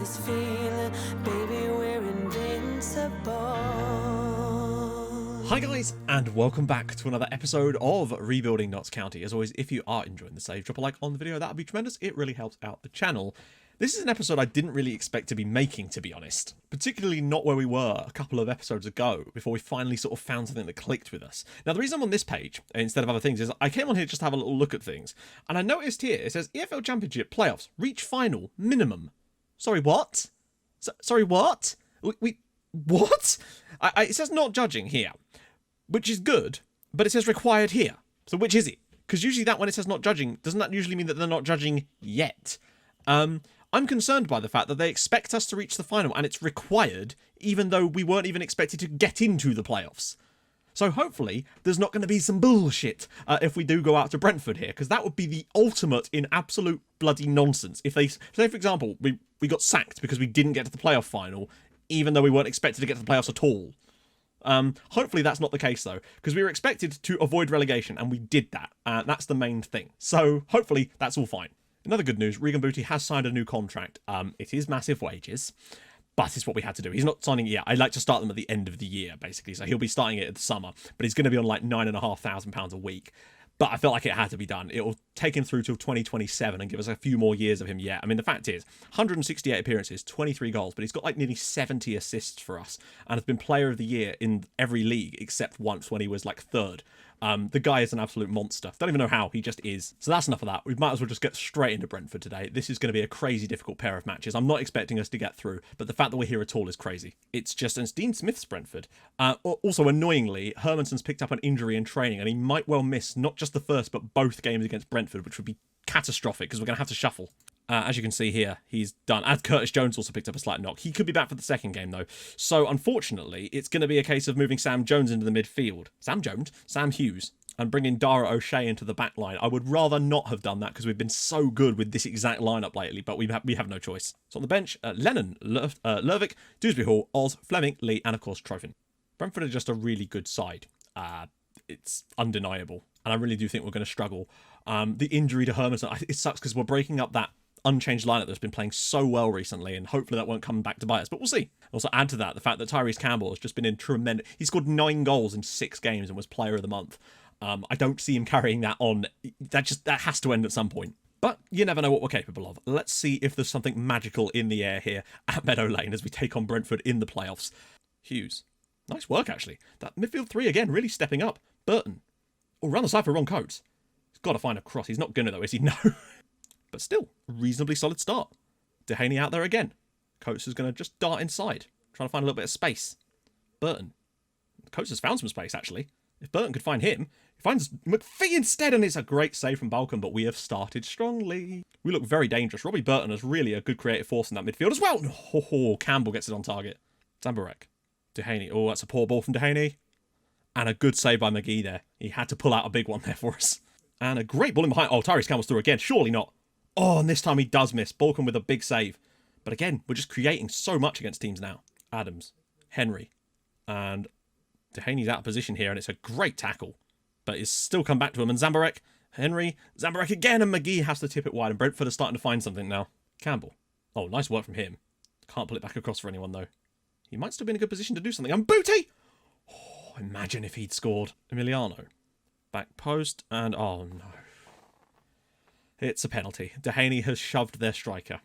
this feeling, baby, we're invincible. Hi guys, and welcome back to another episode of Rebuilding Notts County. As always, if you are enjoying the save, drop a like on the video, that would be tremendous. It really helps out the channel. This is an episode I didn't really expect to be making, to be honest. Particularly not where we were a couple of episodes ago, before we finally sort of found something that clicked with us. Now, the reason I'm on this page, instead of other things, is I came on here just to have a little look at things. And I noticed here, it says EFL Championship Playoffs, reach final, minimum. Sorry, what? Sorry, what? What? It says not judging here, which is good, but it says required here. So which is it? Because usually that when it says not judging, doesn't that usually mean that they're not judging yet? I'm concerned by the fact that they expect us to reach the final and it's required, even though we weren't even expected to get into the playoffs. So hopefully there's not going to be some bullshit if we do go out to Brentford here, because that would be the ultimate in absolute bloody nonsense. If they say, for example, we got sacked because we didn't get to the playoff final, even though we weren't expected to get to the playoffs at all. Hopefully that's not the case though, because we were expected to avoid relegation and we did that. That's the main thing. So hopefully that's all fine. In other good news, Regan Booty has signed a new contract. It is massive wages, but it's what we had to do. He's not signing it yet. I like to start them at the end of the year, basically. So he'll be starting it in the summer, but he's going to be on like £9,500 a week. But I felt like it had to be done. It will take him through till 2027 and give us a few more years of him yet. I mean, the fact is, 168 appearances, 23 goals, but he's got like nearly 70 assists for us and has been player of the year in every league except once when he was like third. The guy is an absolute monster. Don't even know how, he just is. So that's enough of that. We might as well just get straight into Brentford today. This is going to be a crazy difficult pair of matches. I'm not expecting us to get through, but the fact that we're here at all is crazy. It's Dean Smith's Brentford. Also, annoyingly, Hermanson's picked up an injury in training, and he might well miss not just the first, but both games against Brentford, which would be catastrophic, because we're going to have to shuffle. As you can see here, he's done. And Curtis Jones also picked up a slight knock. He could be back for the second game, though. So, unfortunately, it's going to be a case of moving Sam Jones into the midfield. Sam Hughes. And bringing Dara O'Shea into the back line. I would rather not have done that because we've been so good with this exact lineup lately, but we have no choice. So on the bench, Lennon, Lervik, Dewsbury Hall, Oz, Fleming, Lee, and of course Trofin. Brentford are just a really good side. It's undeniable. And I really do think we're going to struggle. The injury to Hermanson, it sucks because we're breaking up that unchanged lineup that's been playing so well recently, and hopefully that won't come back to bite us, but we'll see. Also add to that the fact that Tyrese Campbell has just been in tremendous... He scored 9 goals in 6 games and was player of the month. I don't see him carrying that on. That has to end at some point. But you never know what we're capable of. Let's see if there's something magical in the air here at Meadow Lane as we take on Brentford in the playoffs. Hughes. Nice work, actually. That midfield 3 again, really stepping up. Burton. Oh, round the side for Ron Coates. He's got to find a cross. He's not going to, though, is he? No. But still, reasonably solid start. Dehaney out there again. Coates is going to just dart inside, trying to find a little bit of space. Burton. Coates has found some space, actually. If Burton could find him, he finds McPhee instead, and it's a great save from Balcom, but we have started strongly. We look very dangerous. Robbie Burton is really a good creative force in that midfield as well. Oh, Campbell gets it on target. Zambarek. Dehaney. Oh, that's a poor ball from Dehaney. And a good save by McGee there. He had to pull out a big one there for us. And a great ball in behind. Oh, Tyrese Campbell's through again. Surely not. Oh, and this time he does miss. Balcom with a big save. But again, we're just creating so much against teams now. Adams. Henry. And Dehaney's out of position here, and it's a great tackle. But it's still come back to him. And Zambarek, Henry, Zambarek again, and McGee has to tip it wide. And Brentford are starting to find something now. Campbell. Oh, nice work from him. Can't pull it back across for anyone, though. He might still be in a good position to do something. And Booty! Oh, imagine if he'd scored. Emiliano. Back post, and oh no. It's a penalty. Dehaney has shoved their striker.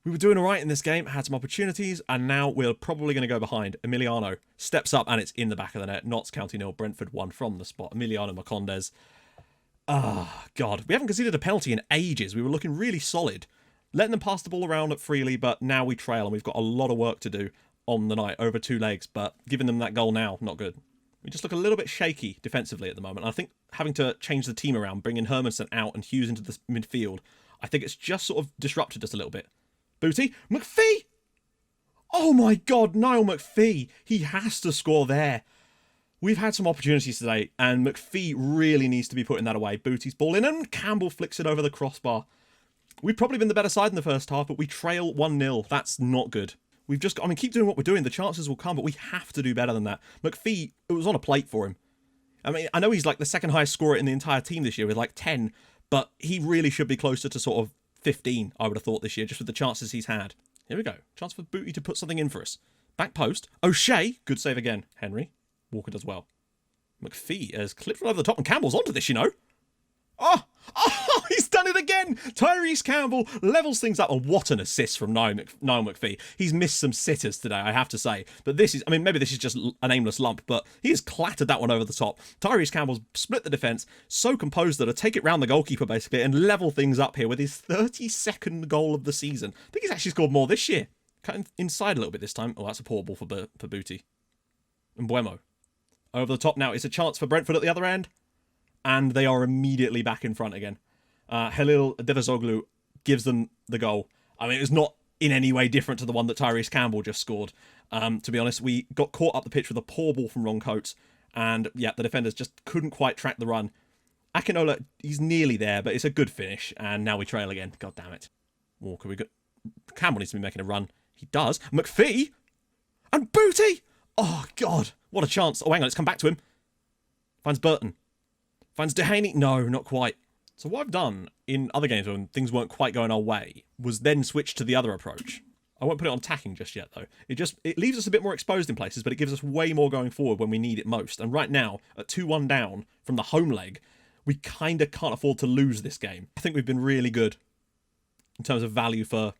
We were doing all right in this game, had some opportunities, and now we're probably going to go behind. Emiliano steps up, and it's in the back of the net. Notts County 0, Brentford 1 from the spot. Emiliano Macondes. God. We haven't conceded a penalty in ages. We were looking really solid. Letting them pass the ball around freely, but now we trail, and we've got a lot of work to do on the night over 2 legs, but giving them that goal now, not good. We just look a little bit shaky defensively at the moment. I think having to change the team around, bringing Hermanson out and Hughes into the midfield, I think it's just sort of disrupted us a little bit. Booty. McPhee! Oh my God, Niall McPhee. He has to score there. We've had some opportunities today, and McPhee really needs to be putting that away. Booty's ball in, and Campbell flicks it over the crossbar. We've probably been the better side in the first half, but we trail 1-0. That's not good. We've just got, keep doing what we're doing. The chances will come, but we have to do better than that. McPhee, it was on a plate for him. I mean, I know he's like the second highest scorer in the entire team this year with like 10, but he really should be closer to sort of 15, I would have thought, this year, just with the chances he's had. Here we go. Chance for Booty to put something in for us. Back post. O'Shea. Good save again. Henry. Walker does well. McPhee has clipped right over the top, and Campbell's onto this, you know. Oh, he's done it again. Tyrese Campbell levels things up. And what an assist from Niall McPhee. He's missed some sitters today, I have to say. But this is, I mean, maybe this is just an aimless lump, but he has clattered that one over the top. Tyrese Campbell's split the defence, so composed that to take it round the goalkeeper, basically, and level things up here with his 32nd goal of the season. I think he's actually scored more this year. Cutting inside a little bit this time. Oh, that's a poor ball for Booty. And Buemo. Over the top now. It's a chance for Brentford at the other end. And they are immediately back in front again. Halil Devazoglu gives them the goal. I mean, it was not in any way different to the one that Tyrese Campbell just scored. To be honest, we got caught up the pitch with a poor ball from Ron Coates. And, yeah, the defenders just couldn't quite track the run. Akinola, he's nearly there, but it's a good finish. And now we trail again. God damn it. Walker, Campbell needs to be making a run. He does. McPhee! And Booty! Oh, God. What a chance. Oh, hang on. Let's come back to him. Finds Burton. Finds Dehaney. No, not quite. So what I've done in other games when things weren't quite going our way was then switch to the other approach. I won't put it on attacking just yet, though. It leaves us a bit more exposed in places, but it gives us way more going forward when we need it most. And right now, at 2-1 down from the home leg, we kind of can't afford to lose this game. I think we've been really good in terms of value for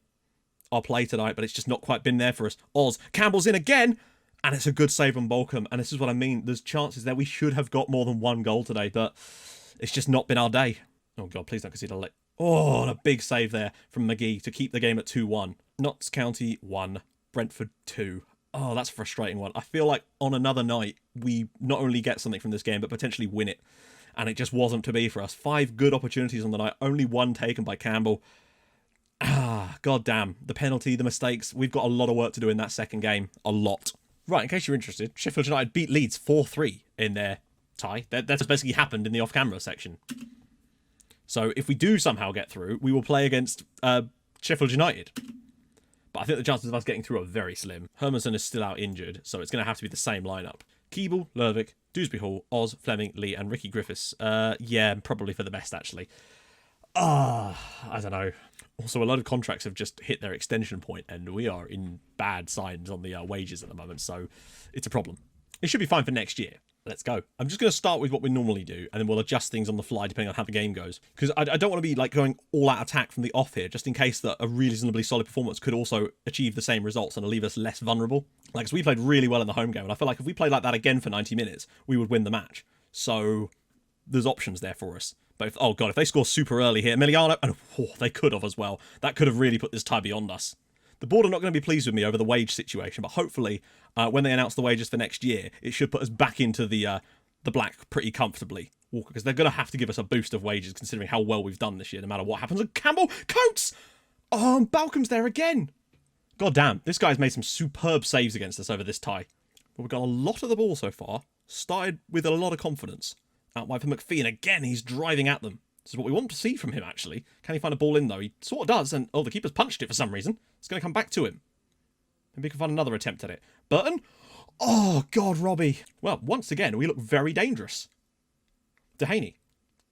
our play tonight, but it's just not quite been there for us. Oz. Campbell's in again! And it's a good save on Bolcom. And this is what I mean. There's chances there we should have got more than one goal today, but it's just not been our day. Oh, God, please don't concede a late. Oh, and a big save there from McGee to keep the game at 2-1. Notts County 1, Brentford 2. Oh, that's a frustrating one. I feel like on another night, we not only get something from this game, but potentially win it. And it just wasn't to be for us. 5 good opportunities on the night, only 1 taken by Campbell. Ah, God damn. The penalty, the mistakes. We've got a lot of work to do in that second game. A lot. Right, in case you're interested, Sheffield United beat Leeds 4-3 in their tie. That's basically happened in the off-camera section. So if we do somehow get through, we will play against Sheffield United. But I think the chances of us getting through are very slim. Hermanson is still out injured, so it's going to have to be the same lineup. Keeble, Lervik, Dewsbury Hall, Oz, Fleming, Lee, and Ricky Griffiths. Yeah, probably for the best, actually. I don't know. Also, a lot of contracts have just hit their extension point, and we are in bad signs on the wages at the moment, so it's a problem. It should be fine for next year. Let's go. I'm just going to start with what we normally do, and then we'll adjust things on the fly depending on how the game goes. Because I don't want to be like going all-out attack from the off here, just in case that a reasonably solid performance could also achieve the same results and leave us less vulnerable. Like, 'cause we played really well in the home game, and I feel like if we played like that again for 90 minutes, we would win the match. So there's options there for us. But if they score super early here, Emiliano, and they could have as well. That could have really put this tie beyond us. The board are not going to be pleased with me over the wage situation, but hopefully when they announce the wages for next year, it should put us back into the black pretty comfortably. Walker, because they're going to have to give us a boost of wages considering how well we've done this year, no matter what happens. And Campbell, Coates! Oh, and Balcom's there again. God damn, this guy's made some superb saves against us over this tie. But we've got a lot of the ball so far. Started with a lot of confidence. Out wide for McPhee, and again, he's driving at them. This is what we want to see from him, actually. Can he find a ball in, though? He sort of does, and the keeper's punched it for some reason. It's going to come back to him. Maybe we can find another attempt at it. Burton? Oh, God, Robbie. Well, once again, we look very dangerous. Dehaney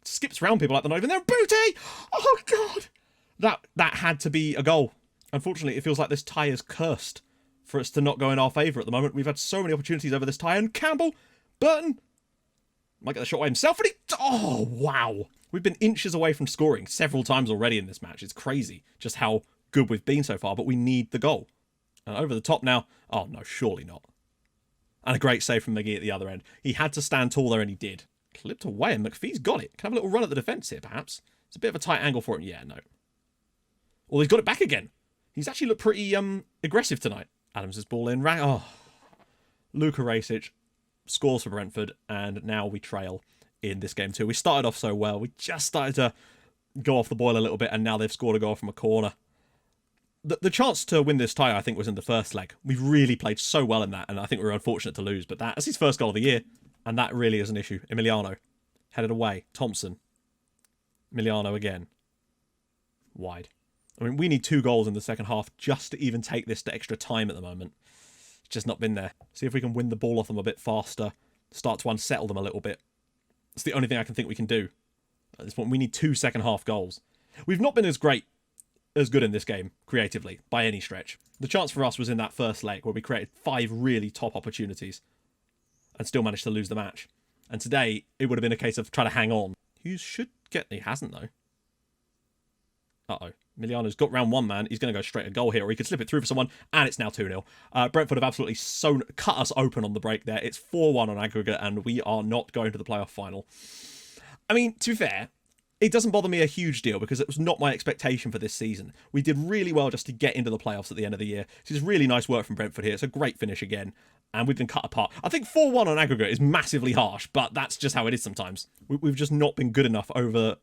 skips round people like they're not even there. Booty! Oh, God! That had to be a goal. Unfortunately, it feels like this tie is cursed for us to not go in our favour at the moment. We've had so many opportunities over this tie, and Campbell, Burton, might get the shot by himself, and oh, wow. We've been inches away from scoring several times already in this match. It's crazy just how good we've been so far, but we need the goal. And over the top now. Oh, no, surely not. And a great save from McGee at the other end. He had to stand tall there, and he did. Clipped away, and McPhee's got it. Can have a little run at the defence here, perhaps. It's a bit of a tight angle for him. Yeah, no. Well, he's got it back again. He's actually looked pretty aggressive tonight. Adams' ball in. Luka Rasic scores for Brentford, and now we trail in this game too. We started off so well. We just started to go off the boil a little bit, and now they've scored a goal from a corner. The chance to win this tie, I think, was in the first leg. We've really played so well in that, and I think we were unfortunate to lose, but that's his first goal of the year, and that really is an issue. Emiliano, headed away. Thompson. Emiliano again. Wide. I mean, we need 2 goals in the second half just to even take this to extra time at the moment. It's just not been there. See if we can win the ball off them a bit faster. Start to unsettle them a little bit. It's the only thing I can think we can do. At this point, we need 2 second half goals. We've not been as great as good in this game, creatively, by any stretch. The chance for us was in that first leg, where we created 5 really top opportunities and still managed to lose the match. And today, it would have been a case of trying to hang on. Hughes should get... He hasn't, though. Uh-oh. Emiliano's got round 1 man. He's going to go straight a goal here, or he could slip it through for someone, and it's now 2-0. Brentford have absolutely cut us open on the break there. It's 4-1 on aggregate, and we are not going to the playoff final. I mean, to be fair, it doesn't bother me a huge deal because it was not my expectation for this season. We did really well just to get into the playoffs at the end of the year. This is really nice work from Brentford here. It's a great finish again, and we've been cut apart. I think 4-1 on aggregate is massively harsh, but that's just how it is sometimes. We've just not been good enough over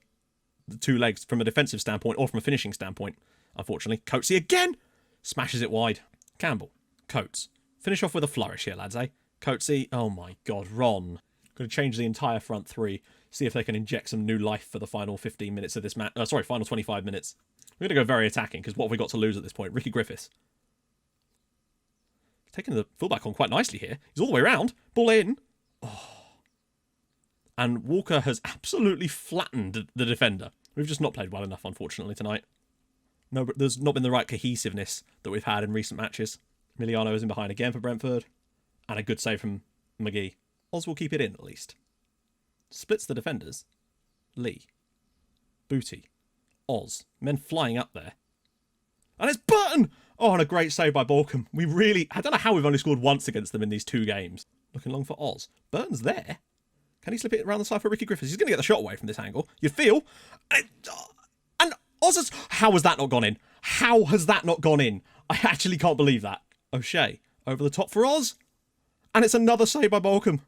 the 2 legs from a defensive standpoint or from a finishing standpoint, unfortunately. Coatsy again smashes it wide. Campbell, Coates. Finish off with a flourish here, lads, eh? Coatsy, oh my god, Ron. Going to change the entire front 3, see if they can inject some new life for the final 15 minutes of this match. Final 25 minutes. We're going to go very attacking, because what have we got to lose at this point? Ricky Griffiths. Taking the fullback on quite nicely here. He's all the way around. Ball in. Oh. And Walker has absolutely flattened the defender. We've just not played well enough, unfortunately, tonight. No, but there's not been the right cohesiveness that we've had in recent matches. Emiliano is in behind again for Brentford. And a good save from McGee. Oz will keep it in, at least. Splits the defenders. Lee. Booty. Oz. Men flying up there. And it's Burton! Oh, and a great save by Borkham. I don't know how we've only scored once against them in these 2 games. Looking long for Oz. Burton's there. Can he slip it around the side for Ricky Griffiths? He's going to get the shot away from this angle. You'd feel. And Oz has... How has that not gone in? How has that not gone in? I actually can't believe that. O'Shea. Over the top for Oz. And it's another save by Borkham.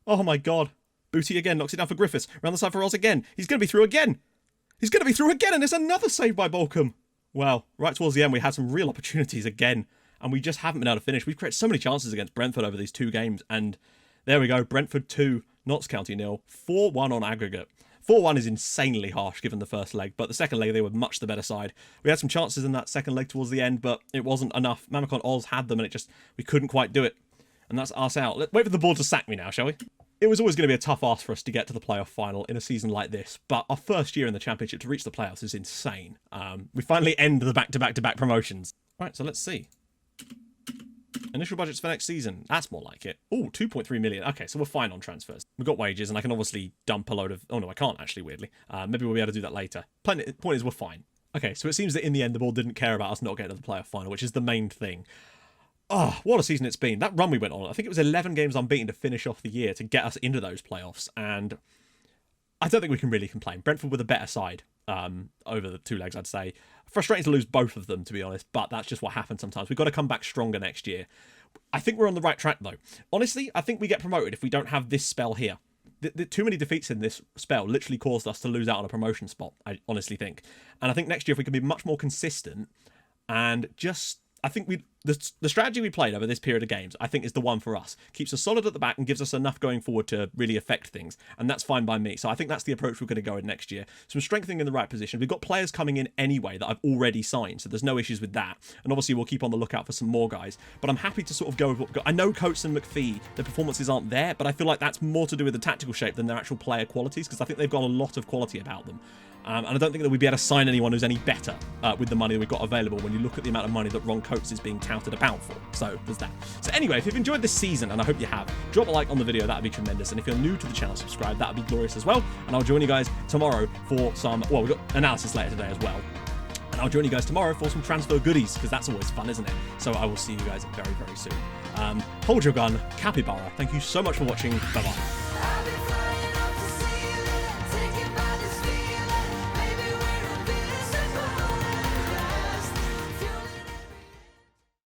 Oh my god. Booty again knocks it down for Griffiths. Around the side for Oz again. He's going to be through again. He's going to be through again, and it's another save by Borkham. Well, right towards the end, we had some real opportunities again, and we just haven't been able to finish. We've created so many chances against Brentford over these 2 games, and there we go. Brentford 2, Notts County 0. 4-1 on aggregate. 4-1 is insanely harsh given the first leg, but the second leg, they were much the better side. We had some chances in that second leg towards the end, but it wasn't enough. Mamikon Oz had them, and we couldn't quite do it. And that's us out. Let's wait for the board to sack me now, shall we? It was always going to be a tough ask for us to get to the playoff final in a season like this, but our first year in the Championship to reach the playoffs is insane. We finally end the back-to-back-to-back promotions. Right, so let's see. Initial budgets for next season. That's more like it. Oh, 2.3 million. Okay, so we're fine on transfers. We've got wages, and I can obviously dump a load of... Oh, no, I can't, actually, weirdly. Maybe we'll be able to do that later. Point is, we're fine. Okay, so it seems that in the end, the board didn't care about us not getting to the playoff final, which is the main thing. Oh, what a season it's been. That run we went on, I think it was 11 games unbeaten to finish off the year to get us into those playoffs, and I don't think we can really complain. Brentford were the better side over the 2 legs, I'd say. Frustrating to lose both of them, to be honest, but that's just what happens sometimes. We've got to come back stronger next year. I think we're on the right track, though. Honestly, I think we get promoted if we don't have this spell here. The too many defeats in this spell literally caused us to lose out on a promotion spot, I honestly think. And I think next year, if we can be much more consistent and just... I think the strategy we played over this period of games, I think, is the one for us. Keeps us solid at the back and gives us enough going forward to really affect things. And that's fine by me. So I think that's the approach we're going to go in next year. Some strengthening in the right position. We've got players coming in anyway that I've already signed. So there's no issues with that. And obviously we'll keep on the lookout for some more guys. But I'm happy to sort of go with what we've got. I know Coates and McPhee, their performances aren't there. But I feel like that's more to do with the tactical shape than their actual player qualities. Because I think they've got a lot of quality about them. And I don't think that we'd be able to sign anyone who's any better with the money that we've got available when you look at the amount of money that Ron Coates is being touted about for. So there's that. So anyway, if you've enjoyed this season, and I hope you have, drop a like on the video. That would be tremendous. And if you're new to the channel, subscribe. That would be glorious as well. And I'll join you guys tomorrow for some... Well, we've got analysis later today as well. And I'll join you guys tomorrow for some transfer goodies, because that's always fun, isn't it? So I will see you guys very, very soon. Hold your gun. Capybara. Thank you so much for watching. Bye-bye.